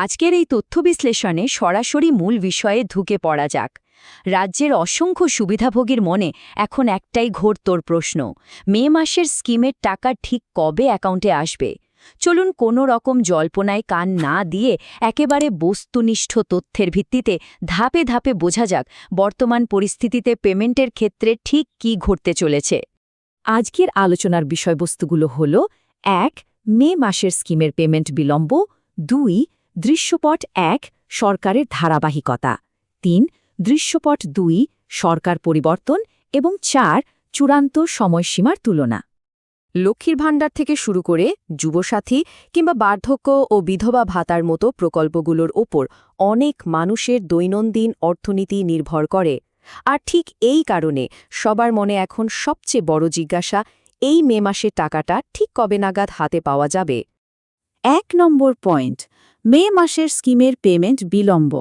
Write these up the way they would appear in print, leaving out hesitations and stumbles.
আজকের এই তথ্য বিশ্লেষণে সরাসরি মূল বিষয়ে ঢুকে পড়া যাক। রাজ্যের অসংখ্য সুবিধাভোগীর মনে এখন একটাই ঘোরতোর প্রশ্ন, মে মাসের স্কিমের টাকা ঠিক কবে অ্যাকাউন্টে আসবে? চলুন কোনো রকম জল্পনায় কান না দিয়ে একেবারে বস্তুনিষ্ঠ তথ্যের ভিত্তিতে ধাপে ধাপে বোঝা যাক বর্তমান পরিস্থিতিতে পেমেন্টের ক্ষেত্রে ঠিক কী ঘটতে চলেছে। আজকের আলোচনার বিষয়বস্তুগুলো হল: ১. মে মাসের স্কিমের পেমেন্ট বিলম্ব। ২. দৃশ্যপট ১, সরকারের ধারাবাহিকতা। ৩. দৃশ্যপট ২, সরকার পরিবর্তন। এবং ৪, চূড়ান্ত সময়সীমার তুলনা। লক্ষ্মীর ভাণ্ডার থেকে শুরু করে যুবসাথী কিংবা বার্ধক্য ও বিধবা ভাতার মতো প্রকল্পগুলোর ওপর অনেক মানুষের দৈনন্দিন অর্থনীতি নির্ভর করে। আর ঠিক এই কারণে সবার মনে এখন সবচেয়ে বড় জিজ্ঞাসা, এই মে মাসের টাকাটা ঠিক কবে নাগাদ হাতে পাওয়া যাবে? ১ নম্বর পয়েন্ট, মে মাসের স্কিমের পেমেন্ট বিলম্ব।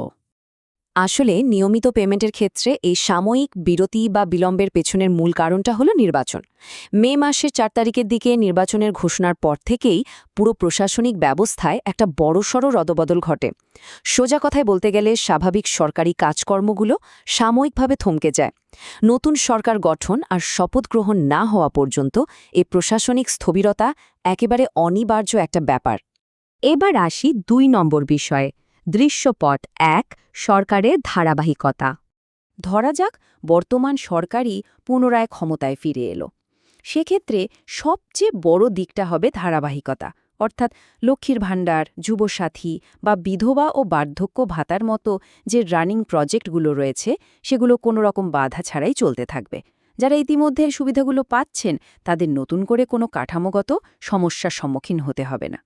আসলে নিয়মিত পেমেন্টের ক্ষেত্রে এই সাময়িক বিরতি বা বিলম্বের পেছনের মূল কারণটা হলো নির্বাচন। মে মাসের ৪ তারিখের দিকে নির্বাচনের ঘোষণার পর থেকেই পুরো প্রশাসনিক ব্যবস্থায় একটা বড়সড় রদবদল ঘটে। সোজা কথায় বলতে গেলে স্বাভাবিক সরকারি কাজকর্মগুলো সাময়িকভাবে থমকে যায়। নতুন সরকার গঠন আর শপথ গ্রহণ না হওয়া পর্যন্ত এই প্রশাসনিক স্থবিরতা একেবারে অনিবার্য একটা ব্যাপার। এবার আসি ২ নম্বর বিষয়ে, দৃশ্যপট ১, সরকারের ধারাবাহিকতা। ধরা যাক বর্তমান সরকারই পুনরায় ক্ষমতায় ফিরে এলো। সেক্ষেত্রে সবচেয়ে বড় দিকটা হবে ধারাবাহিকতা, অর্থাৎ লক্ষ্মীর ভাণ্ডার, যুবসাথী বা বিধবা ও বার্ধক্য ভাতার মতো যে রানিং প্রজেক্টগুলো রয়েছে সেগুলো কোনো রকম বাধা ছাড়াই চলতে থাকবে। যারা ইতিমধ্যে সুবিধাগুলো পাচ্ছেন তাদের নতুন করে কোনো কাঠামোগত সমস্যার সম্মুখীন হতে হবে না।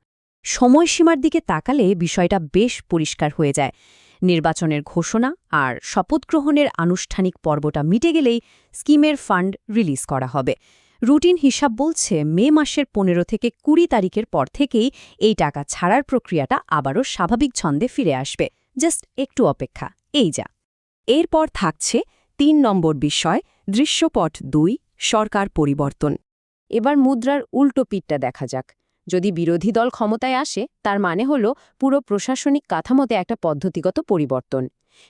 সময়সীমার দিকে তাকালে বিষয়টা বেশ পরিষ্কার হয়ে যায়। নির্বাচনের ঘোষণা আর শপথ গ্রহণের আনুষ্ঠানিক পর্বটা মিটে গেলেই স্কিমের ফান্ড রিলিজ করা হবে। রুটিন হিসাব বলছে মে মাসের ১৫ থেকে ২০ তারিখের পর থেকেই এই টাকা ছাড়ার প্রক্রিয়াটা আবারও স্বাভাবিক ছন্দে ফিরে আসবে। জাস্ট একটু অপেক্ষা, এই যা। এরপর থাকছে ৩ নম্বর বিষয়, দৃশ্যপট ২, সরকার পরিবর্তন। এবার মুদ্রার উল্টো পিঠটা দেখা যাক। যদি বিরোধী দল ক্ষমতায় আসে তার মানে হলো পুরো প্রশাসনিক কাঠামোতে একটা পদ্ধতিগত পরিবর্তন।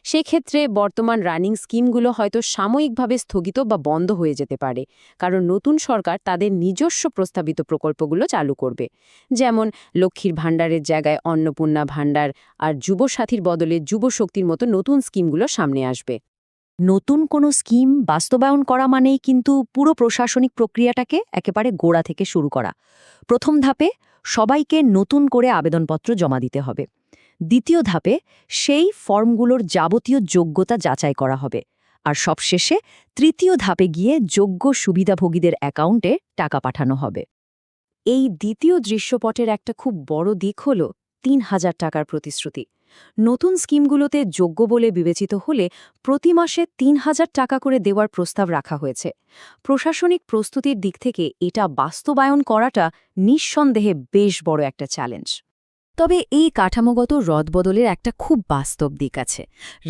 সেক্ষেত্রে বর্তমান রানিং স্কিমগুলো হয়তো সাময়িকভাবে স্থগিত বা বন্ধ হয়ে যেতে পারে, কারণ নতুন সরকার তাদের নিজস্ব প্রস্তাবিত প্রকল্পগুলো চালু করবে। যেমন লক্ষ্মীর ভাণ্ডারের জায়গায় অন্নপূর্ণা ভাণ্ডার আর যুবসাথীর বদলে যুবশক্তির মতো নতুন স্কিমগুলো সামনে আসবে। নতুন কোনো স্কিম বাস্তবায়ন করা মানেই কিন্তু পুরো প্রশাসনিক প্রক্রিয়াটাকে একেবারে গোড়া থেকে শুরু করা। প্রথম ধাপে সবাইকে নতুন করে আবেদনপত্র জমা দিতে হবে। দ্বিতীয় ধাপে সেই ফর্মগুলোর যাবতীয় যোগ্যতা যাচাই করা হবে। আর সবশেষে তৃতীয় ধাপে গিয়ে যোগ্য সুবিধাভোগীদের অ্যাকাউন্টে টাকা পাঠানো হবে। এই দ্বিতীয় দৃশ্যপটের একটা খুব বড় দিক হল ৩,০০০ টাকার প্রতিশ্রুতি। নতুন স্কিমগুলোতে যোগ্য বলে বিবেচিত হলে প্রতি মাসে ৩,০০০ টাকা করে দেওয়ার প্রস্তাব রাখা হয়েছে। প্রশাসনিক প্রস্তুতির দিক থেকে এটা বাস্তবায়ন করাটা নিঃসন্দেহে বেশ বড় একটা চ্যালেঞ্জ। তবে এই কাঠামোগত রদবদলের একটা খুব বাস্তব দিক আছে।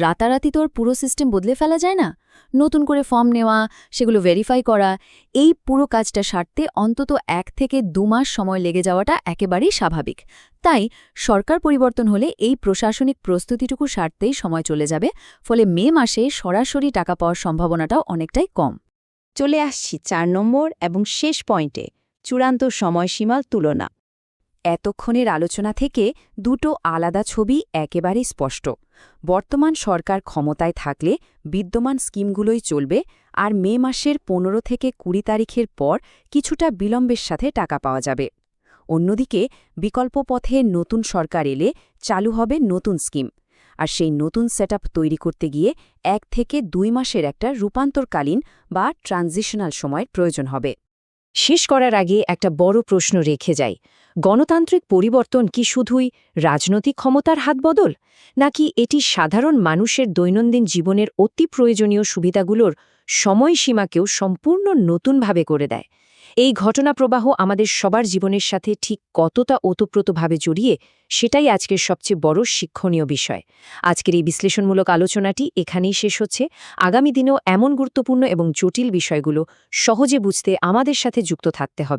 রাতারাতি তোর পুরো সিস্টেম বদলে ফেলা যায় না। নতুন করে ফর্ম নেওয়া, সেগুলো ভেরিফাই করা, এই পুরো কাজটা সারতে অন্তত ১ থেকে ২ মাস সময় লেগে যাওয়াটা একেবারেই স্বাভাবিক। তাই সরকার পরিবর্তন হলে এই প্রশাসনিক প্রস্তুতিটুকু সারতেই সময় চলে যাবে, ফলে মে মাসে সরাসরি টাকা পাওয়ার সম্ভাবনাটাও অনেকটাই কম। চলে আসছি ৪ নম্বর এবং শেষ পয়েন্টে, চূড়ান্ত সময়সীমার তুলনা। এতক্ষণের আলোচনা থেকে দুটো আলাদা ছবি একেবারেই স্পষ্ট। বর্তমান সরকার ক্ষমতায় থাকলে বিদ্যমান স্কিমগুলোই চলবে, আর মে মাসের ১৫ থেকে ২০ তারিখের পর কিছুটা বিলম্বের সাথে টাকা পাওয়া যাবে। অন্যদিকে বিকল্প পথে নতুন সরকার এলে চালু হবে নতুন স্কিম, আর সেই নতুন সেটআপ তৈরি করতে গিয়ে ১ থেকে ২ মাসের একটা রূপান্তরকালীন বা ট্রানজিশনাল সময়ের প্রয়োজন হবে। শেষ করার আগে একটা বড় প্রশ্ন রেখে যাই, গণতান্ত্রিক পরিবর্তন কি শুধুই রাজনৈতিক ক্ষমতার হাতবদল, নাকি এটি সাধারণ মানুষের দৈনন্দিন জীবনের অতি প্রয়োজনীয় সুবিধাগুলোর সময়সীমাকেও সম্পূর্ণ নতুনভাবে করে দেয়? এই ঘটনা প্রবাহ আমাদের সবার জীবনের সাথে ঠিক কতটা ওতপ্রোতভাবে জড়িয়ে, সেটাই আজকের সবচেয়ে বড় শিক্ষণীয় বিষয়। আজকের এই বিশ্লেষণমূলক আলোচনাটি এখানেই শেষ হচ্ছে। আগামী দিনেও এমন গুরুত্বপূর্ণ এবং জটিল বিষয়গুলো সহজে বুঝতে আমাদের সাথে যুক্ত থাকতে হবে।